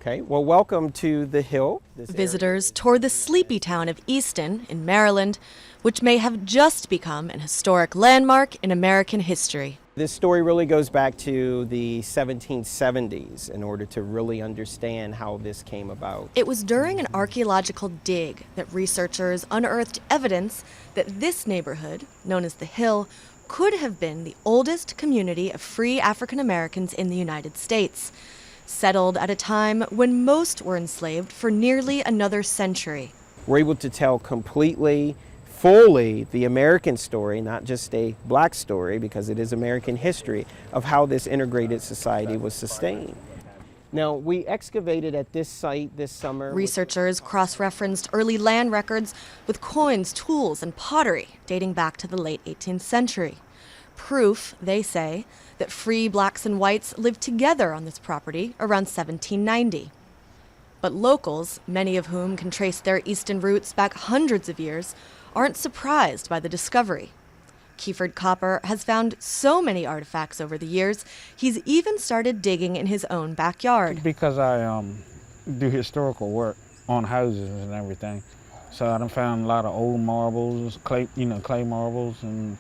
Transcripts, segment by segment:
Okay, well, welcome to the Hill. Visitors toured the sleepy town of Easton in Maryland, which may have just become an historic landmark in American history. This story really goes back to the 1770s in order to really understand how this came about. It was during an archaeological dig that researchers unearthed evidence that this neighborhood, known as the Hill, could have been the oldest community of free African Americans in the United States, settled at a time when most were enslaved for nearly another century. We're able to tell completely, fully the American story, not just a black story, because it is American history, of how this integrated society was sustained. Now, we excavated at this site this summer. Researchers cross-referenced early land records with coins, tools, and pottery dating back to the late 18th century. Proof, they say, that free blacks and whites lived together on this property around 1790. But locals, many of whom can trace their Easton roots back hundreds of years, aren't surprised by the discovery. Kiefer Copper has found so many artifacts over the years, he's even started digging in his own backyard. Because I do historical work on houses and everything, so I done found a lot of old marbles, clay marbles, and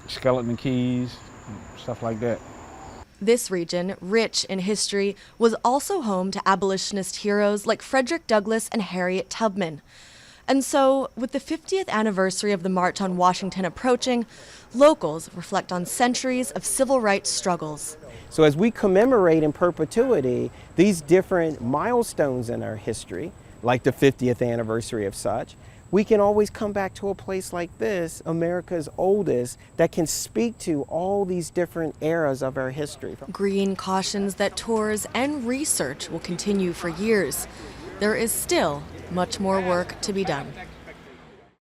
skeleton keys, stuff like that. This region, rich in history, was also home to abolitionist heroes like Frederick Douglass and Harriet Tubman. And so, with the 50th anniversary of the March on Washington approaching, locals reflect on centuries of civil rights struggles. So as we commemorate in perpetuity these different milestones in our history, like the 50th anniversary of such, we can always come back to a place like this, America's oldest, that can speak to all these different eras of our history. Green cautions that tours and research will continue for years. There is still much more work to be done.